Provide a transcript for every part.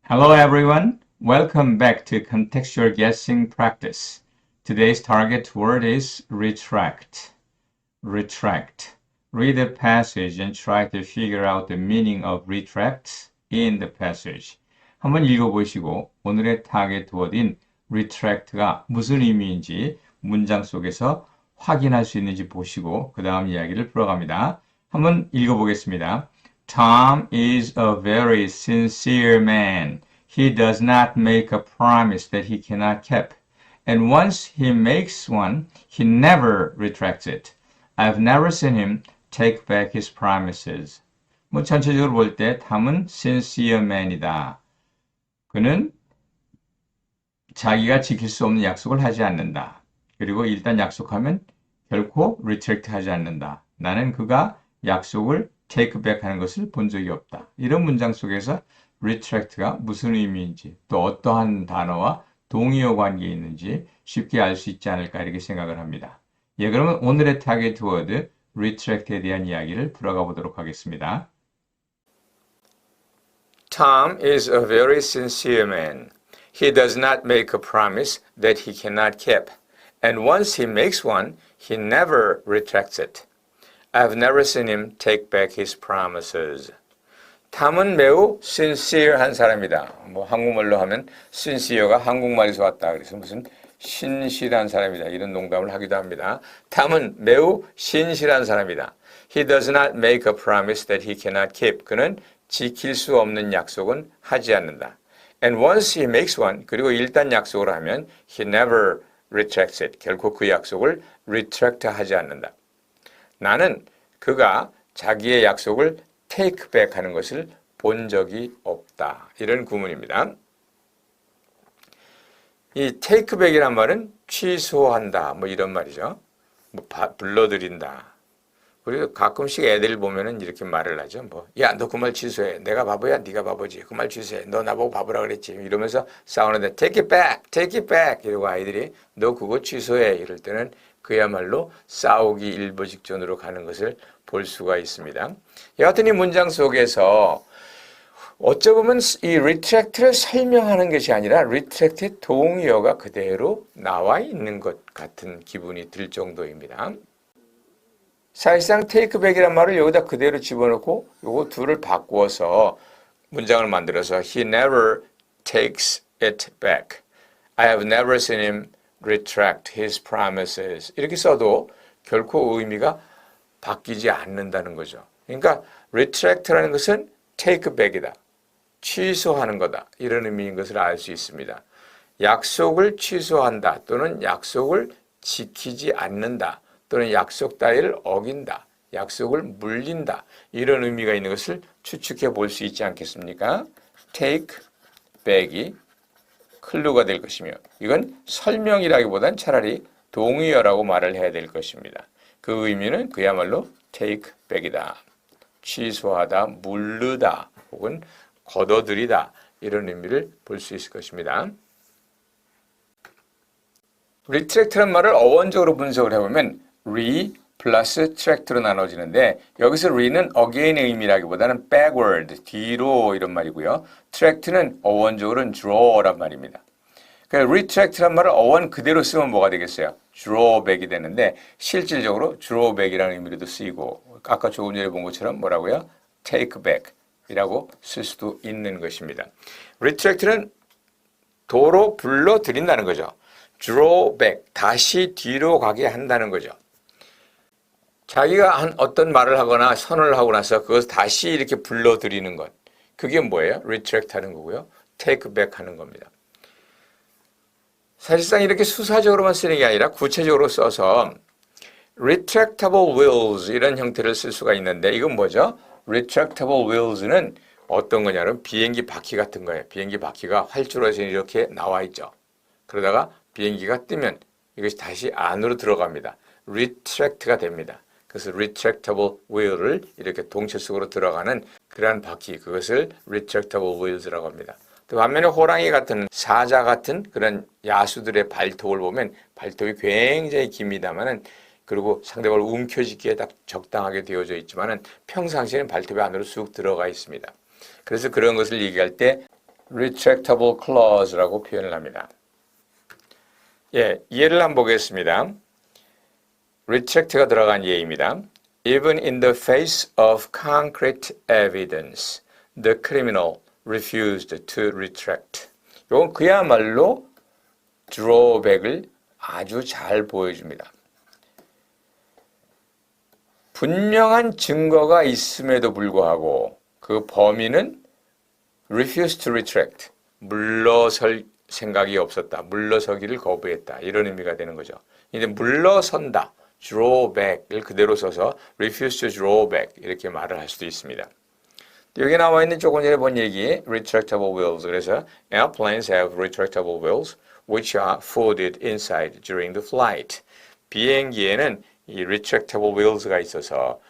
Hello everyone. Welcome back to contextual guessing practice. Today's target word is retract. Retract. Read the passage and try to figure out the meaning of retract in the passage. 한번 읽어보시고 오늘의 타겟 word인 retract가 무슨 의미인지 문장 속에서 확인할 수 있는지 보시고 그 다음 이야기를 풀어갑니다. 한번 읽어보겠습니다. Tom is a very sincere man. He does not make a promise that he cannot keep. And once he makes one, he never retracts it. I've never seen him take back his promises. 전체적으로 볼 때 탐은 sincere man이다. 그는 자기가 지킬 수 없는 약속을 하지 않는다. 그리고 일단 약속하면 결코 retract 하지 않는다. 나는 그가 약속을 take back 하는 것을 본 적이 없다. 이런 문장 속에서 retract가 무슨 의미인지 또 어떠한 단어와 동의어 관계에 있는지 쉽게 알 수 있지 않을까 이렇게 생각을 합니다. 예, 그러면 오늘의 타겟 워드 retract에 대한 이야기를 풀어가 보도록 하겠습니다. Tom is a very sincere man. He does not make a promise that he cannot keep. And once he makes one, he never retracts it. I've never seen him take back his promises. 탐은 매우 sincere한 사람이다. 한국말로 하면 sincere가 한국말에서 왔다. 그래서 무슨 신실한 사람이다. 이런 농담을 하기도 합니다. 탐은 매우 신실한 사람이다. He does not make a promise that he cannot keep. 그는 지킬 수 없는 약속은 하지 않는다. And once he makes one, 그리고 일단 약속을 하면 he never retracts it. 결코 그 약속을 retract 하지 않는다. 나는 그가 자기의 약속을 take back 하는 것을 본 적이 없다. 이런 구문입니다. 이 take back이란 말은 취소한다. 이런 말이죠. 불러들인다. 그리고 가끔씩 애들 보면은 이렇게 말을 하죠. 야, 너 그 말 취소해. 내가 바보야? 네가 바보지. 그 말 취소해. 너 나보고 바보라 그랬지. 이러면서 싸우는데 take it back, take it back. 이러고 아이들이 너 그거 취소해. 이럴 때는 그야말로 싸우기 일보 직전으로 가는 것을 볼 수가 있습니다. 여하튼 이 문장 속에서 어쩌보면 이 retract를 설명하는 것이 아니라 retract의 동의어가 그대로 나와 있는 것 같은 기분이 들 정도입니다. 사실상 take back이란 말을 여기다 그대로 집어넣고 요거 둘을 바꾸어서 문장을 만들어서 He never takes it back. I have never seen him retract his promises. 이렇게 써도 결코 의미가 바뀌지 않는다는 거죠. 그러니까 retract라는 것은 take back이다. 취소하는 거다. 이런 의미인 것을 알 수 있습니다. 약속을 취소한다 또는 약속을 지키지 않는다. 또는 약속 따위를 어긴다, 약속을 물린다 이런 의미가 있는 것을 추측해 볼 수 있지 않겠습니까? take back이 클루가 될 것이며 이건 설명이라기보단 차라리 동의어라고 말을 해야 될 것입니다. 그 의미는 그야말로 take back이다, 취소하다, 물르다 혹은 걷어들이다 이런 의미를 볼 수 있을 것입니다. retract라는 말을 어원적으로 분석을 해보면 re 플러스 tract로 나눠지는데 여기서 re는 again의 의미라기보다는 backward, 뒤로 이런 말이고요. tract는 어원적으로는 draw란 말입니다. 그러니까 retract란 말을 어원 그대로 쓰면 뭐가 되겠어요? drawback이 되는데 실질적으로 drawback이라는 의미로도 쓰이고 아까 조금 전에 본 것처럼 뭐라고요? take back이라고 쓸 수도 있는 것입니다. retract는 도로 불러들인다는 거죠. drawback, 다시 뒤로 가게 한다는 거죠. 자기가 어떤 말을 하거나 선언을 하고 나서 그것을 다시 이렇게 불러들이는 것. 그게 뭐예요? retract 하는 거고요. take back 하는 겁니다. 사실상 이렇게 수사적으로만 쓰는 게 아니라 구체적으로 써서 retractable wheels 이런 형태를 쓸 수가 있는데 이건 뭐죠? retractable wheels는 어떤 거냐면 비행기 바퀴 같은 거예요. 비행기 바퀴가 활주로 해서 이렇게 나와 있죠. 그러다가 비행기가 뜨면 이것이 다시 안으로 들어갑니다. retract가 됩니다. 그래서 retractable wheel을 이렇게 동체 속으로 들어가는 그러한 바퀴, 그것을 retractable wheels라고 합니다. 또 반면에 호랑이 같은 사자 같은 그런 야수들의 발톱을 보면 발톱이 굉장히 깁니다만은 그리고 상대방을 움켜쥐기에 딱 적당하게 되어져 있지만은 평상시에는 발톱이 안으로 쑥 들어가 있습니다. 그래서 그런 것을 얘기할 때 retractable clause라고 표현을 합니다. 예, 예를 한번 보겠습니다. retract가 들어간 예입니다. Even in the face of concrete evidence, the criminal refused to retract. 이건 그야말로 drawback을 아주 잘 보여줍니다. 분명한 증거가 있음에도 불구하고 그 범인은 refused to retract, 물러설 생각이 없었다, 물러서기를 거부했다, 이런 의미가 되는 거죠. 이제 물러선다, drawback을 그대로 써서 refuse to draw back 이렇게 말을 할 수도 있습니다. 여기 나와 있는 조금 전에 본 얘기 retractable wheels. 그래서 airplanes have retractable wheels which are folded inside during the flight. 비행기에는 이 retractable wheels가 있어서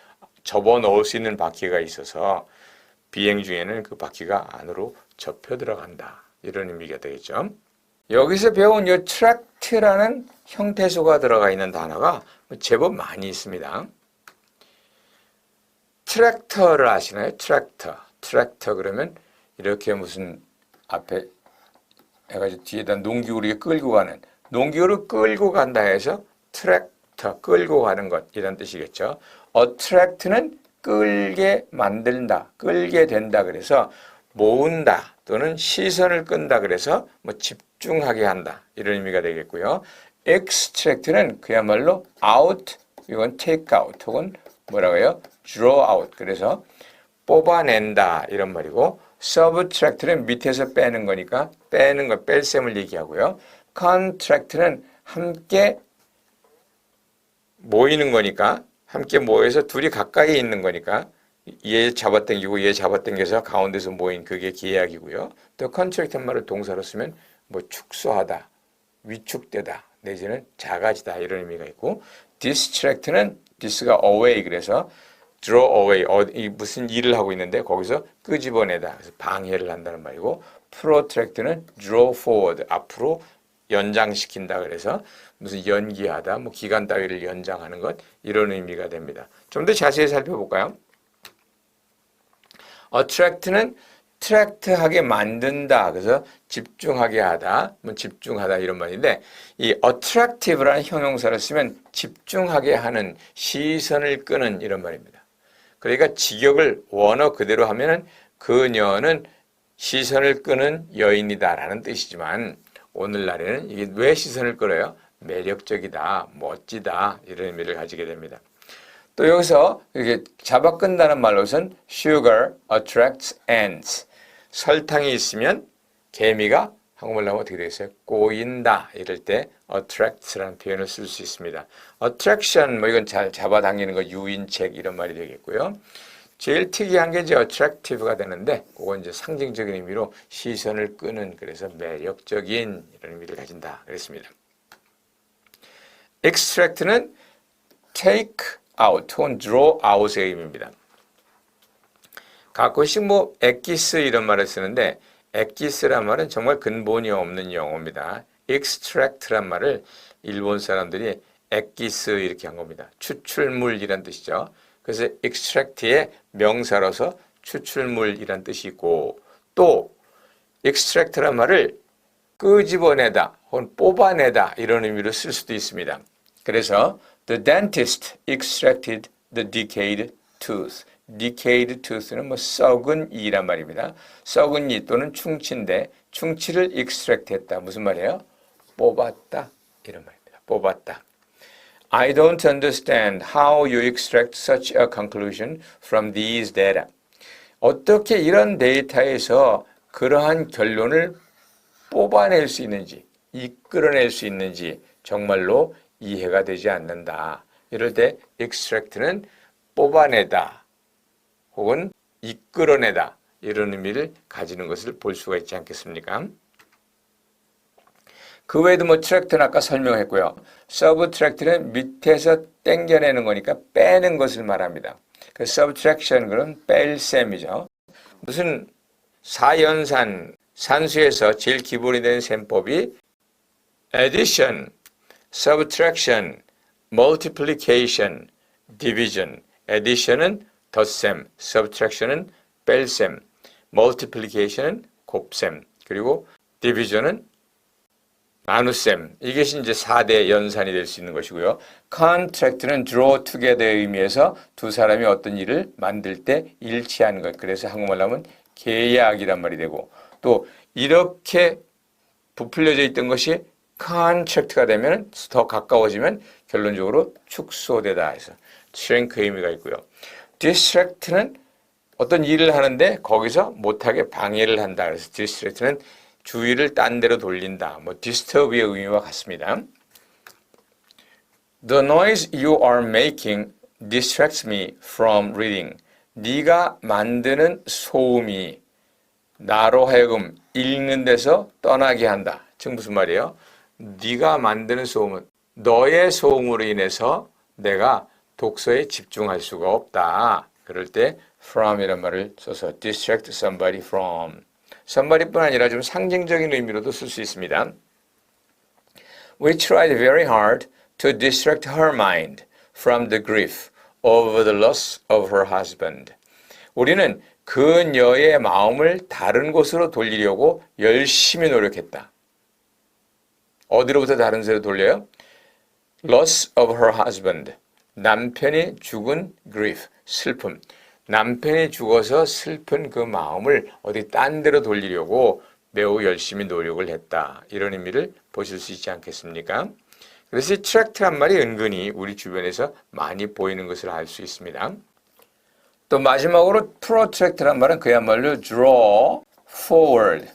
접어 넣을 수 있는 바퀴가 있어서 비행 중에는 그 바퀴가 안으로 접혀 들어간다. 이런 의미가 되겠죠. 여기서 배운 이 tract라는 형태수가 들어가 있는 단어가 제법 많이 있습니다. 트랙터를 아시나요? 트랙터 그러면 이렇게 무슨 앞에 해가지고 뒤에다 농기구를 끌고 가는, 농기구를 끌고 간다 해서 트랙터, 끌고 가는 것 이런 뜻이겠죠. attract는 끌게 만든다, 끌게 된다 그래서 모은다 또는 시선을 끈다 그래서 뭐 집중하게 한다 이런 의미가 되겠고요. extract는 그야말로 out, 이건 take out 혹은 뭐라고요? draw out. 그래서 뽑아낸다 이런 말이고, subtract는 밑에서 빼는 거니까 빼는 거, 뺄셈을 얘기하고요. contract는 함께 모이는 거니까, 함께 모여서 둘이 가까이 있는 거니까 얘 잡아당기고 얘 잡아당겨서 가운데서 모인 그게 계약이고요. 또 contract란 말을 동사로 쓰면 뭐 축소하다, 위축되다 내지는 작아지다 이런 의미가 있고, distract는 this가 away 그래서 draw away, 무슨 일을 하고 있는데 거기서 끄집어내다, 그래서 방해를 한다는 말이고, protract는 draw forward, 앞으로 연장시킨다 그래서 무슨 연기하다, 뭐 기간 따위를 연장하는 것 이런 의미가 됩니다. 좀 더 자세히 살펴볼까요? attract는 트랙트하게 만든다. 그래서 집중하게 하다, 뭐 집중하다 이런 말인데, 이 attractive라는 형용사를 쓰면 집중하게 하는, 시선을 끄는 이런 말입니다. 그러니까 직역을 원어 그대로 하면은 그녀는 시선을 끄는 여인이다라는 뜻이지만, 오늘날에는 이게 왜 시선을 끌어요? 매력적이다, 멋지다 이런 의미를 가지게 됩니다. 또 여기서 이렇게 잡아 끈다는 말로는 sugar attracts ants. 설탕이 있으면 개미가 한국말로 하면 어떻게 되겠어요? 꼬인다. 이럴 때 attracts라는 표현을 쓸 수 있습니다. attraction, 뭐 이건 잘 잡아당기는 거, 유인책 이런 말이 되겠고요. 제일 특이한 게 이제 attractive가 되는데, 그건 이제 상징적인 의미로 시선을 끄는, 그래서 매력적인 이런 의미를 가진다. 그랬습니다. extract는 take out 혹은 draw out의 의미입니다. 가끔씩 뭐 엑기스 이런 말을 쓰는데, 엑기스란 말은 정말 근본이 없는 용어입니다. extract란 말을 일본 사람들이 엑기스 이렇게 한 겁니다. 추출물이란 뜻이죠. 그래서 extract의 명사로서 추출물이란 뜻이 있고, 또 extract란 말을 끄집어내다 혹은 뽑아내다 이런 의미로 쓸 수도 있습니다. 그래서 the dentist extracted the decayed tooth. decayed tooth는 뭐 썩은 이란 말입니다. 썩은 이 또는 충치인데, 충치를 extract 했다. 무슨 말이에요? 뽑았다 이런 말입니다. 뽑았다. I don't understand how you extract such a conclusion from these data. 어떻게 이런 데이터에서 그러한 결론을 뽑아낼 수 있는지, 이끌어낼 수 있는지 정말로 이해가 되지 않는다. 이럴 때 extract는 뽑아내다 혹은 이끌어내다 이런 의미를 가지는 것을 볼 수가 있지 않겠습니까? 그 외에도 뭐 트랙트는 아까 설명했고요. subtract는 밑에서 땡겨내는 거니까 빼는 것을 말합니다. 그 subtraction 그런 뺄셈이죠. 무슨 사연산, 산수에서 제일 기본이 되는 셈법이 addition, subtraction, multiplication, division. addition은 덧셈, subtraction은 뺄셈, multiplication은 곱셈 그리고 division은 나눗셈. 이것이 이제 4대 연산이 될 수 있는 것이고요. contract는 draw together의 의미에서 두 사람이 어떤 일을 만들 때 일치하는 것. 그래서 한국말로 하면 계약이란 말이 되고, 또 이렇게 부풀려져 있던 것이 contract가 되면 더 가까워지면 결론적으로 축소되다 해서 shrink의 의미가 있고요. distract는 어떤 일을 하는데 거기서 못하게 방해를 한다. 그래서 distract는 주의를 딴 데로 돌린다. 뭐 disturb의 의미와 같습니다. The noise you are making distracts me from reading. 네가 만드는 소음이 나로 하여금 읽는 데서 떠나게 한다. 즉 무슨 말이에요? 네가 만드는 소음은 너의 소음으로 인해서 내가 독서에 집중할 수가 없다. 그럴 때 from이란 말을 써서 distract somebody from. somebody뿐 아니라 좀 상징적인 의미로도 쓸 수 있습니다. We tried very hard to distract her mind from the grief over the loss of her husband. 우리는 그녀의 마음을 다른 곳으로 돌리려고 열심히 노력했다. 어디로부터 다른 곳으로 돌려요? loss of her husband. 남편이 죽은 grief, 슬픔. 남편이 죽어서 슬픈 그 마음을 어디 딴 데로 돌리려고 매우 열심히 노력을 했다. 이런 의미를 보실 수 있지 않겠습니까? 그래서 이 트랙트란 말이 은근히 우리 주변에서 많이 보이는 것을 알 수 있습니다. 또 마지막으로 protract란 말은 그야말로 draw forward.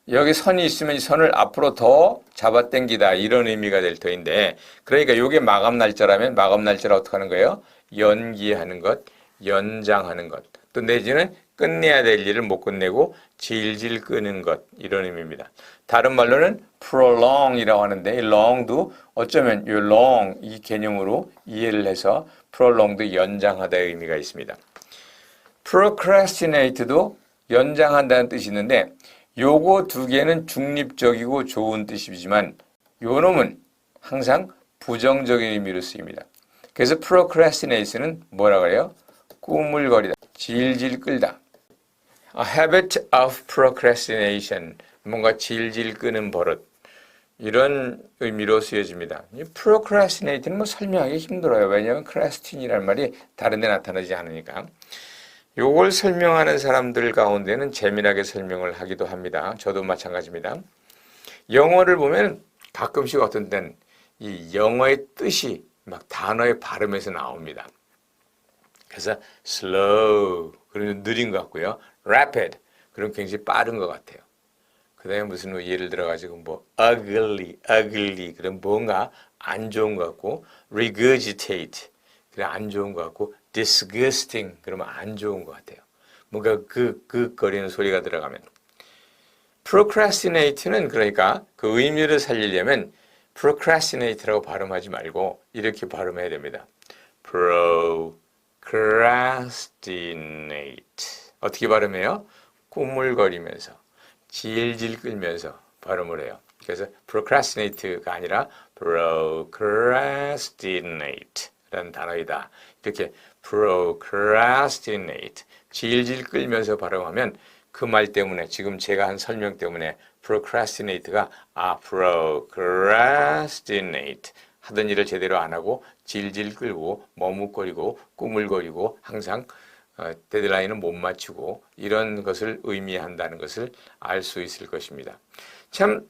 여기 선이 있으면 이 선을 앞으로 더 잡아당기다 이런 의미가 될 터인데, 그러니까 이게 마감 날짜라면 마감 날짜를 어떻게 하는 거예요? 연기하는 것, 연장하는 것, 또 내지는 끝내야 될 일을 못 끝내고 질질 끄는 것, 이런 의미입니다. 다른 말로는 prolong이라고 하는데 이 long도 어쩌면 이 long 이 개념으로 이해를 해서 prolong도 연장하다의 의미가 있습니다. procrastinate도 연장한다는 뜻이 있는데 요거 두 개는 중립적이고 좋은 뜻이지만 요 놈은 항상 부정적인 의미로 쓰입니다. 그래서 procrastination은 뭐라 그래요? 꾸물거리다, 질질 끌다. A habit of procrastination, 뭔가 질질 끄는 버릇, 이런 의미로 쓰여집니다. 이 procrastinate는 뭐 설명하기 힘들어요. 왜냐하면 crastin이라는 말이 다른 데 나타나지 않으니까. 요걸 설명하는 사람들 가운데는 재미나게 설명을 하기도 합니다. 저도 마찬가지입니다. 영어를 보면 가끔씩 어떤 때는 이 영어의 뜻이 막 단어의 발음에서 나옵니다. 그래서 slow, 그러면 느린 것 같고요. rapid, 그럼 굉장히 빠른 것 같아요. 그 다음에 무슨 예를 들어가지고 뭐 ugly, 그럼 뭔가 안 좋은 것 같고, regurgitate, 그럼 안 좋은 것 같고, disgusting, 그러면 안 좋은 것 같아요. 뭔가 거리는 소리가 들어가면. procrastinate는 그러니까 그 의미를 살리려면 procrastinate라고 발음하지 말고 이렇게 발음해야 됩니다. procrastinate. 어떻게 발음해요? 꾸물거리면서, 질질 끌면서 발음을 해요. 그래서 procrastinate가 아니라 procrastinate라는 단어이다. 이렇게 procrastinate, 질질 끌면서 발음하면 그 말 때문에, 지금 제가 한 설명 때문에 procrastinate가 procrastinate, 하던 일을 제대로 안 하고 질질 끌고 머뭇거리고 꾸물거리고 항상 데드라인을 못 맞추고 이런 것을 의미한다는 것을 알 수 있을 것입니다. 참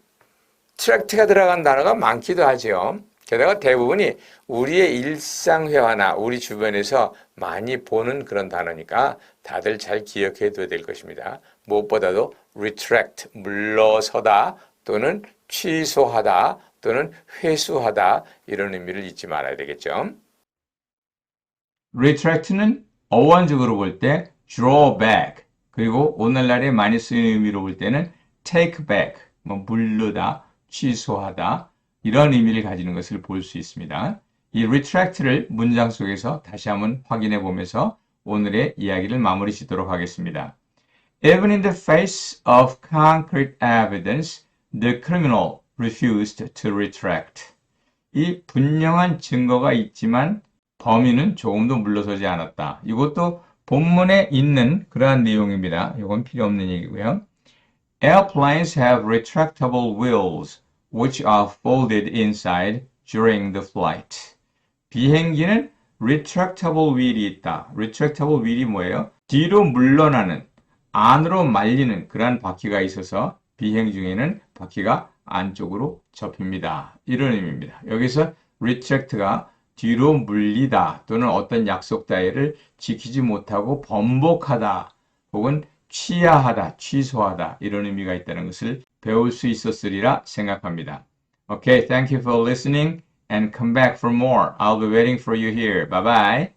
트랙트가 들어간 단어가 많기도 하죠. 게다가 대부분이 우리의 일상회화나 우리 주변에서 많이 보는 그런 단어니까 다들 잘 기억해 둬야 될 것입니다. 무엇보다도 retract, 물러서다 또는 취소하다 또는 회수하다, 이런 의미를 잊지 말아야 되겠죠. retract는 어원적으로 볼 때 draw back, 그리고 오늘날에 많이 쓰이는 의미로 볼 때는 take back, 뭐 물르다, 취소하다, 이런 의미를 가지는 것을 볼 수 있습니다. 이 retract를 문장 속에서 다시 한번 확인해 보면서 오늘의 이야기를 마무리 짓도록 하겠습니다. Even in the face of concrete evidence, the criminal refused to retract. 이 분명한 증거가 있지만 범인은 조금도 물러서지 않았다. 이것도 본문에 있는 그러한 내용입니다. 이건 필요 없는 얘기고요. Airplanes have retractable wheels, which are folded inside during the flight. 비행기는 retractable wheel이 있다. retractable wheel이 뭐예요? 뒤로 물러나는, 안으로 말리는 그러한 바퀴가 있어서 비행 중에는 바퀴가 안쪽으로 접힙니다. 이런 의미입니다. 여기서 retract가 뒤로 물리다 또는 어떤 약속 따위를 지키지 못하고 번복하다 혹은 취하하다, 취소하다 이런 의미가 있다는 것을 배울 수 있었으리라 생각합니다. Okay, thank you for listening and come back for more. I'll be waiting for you here. Bye bye.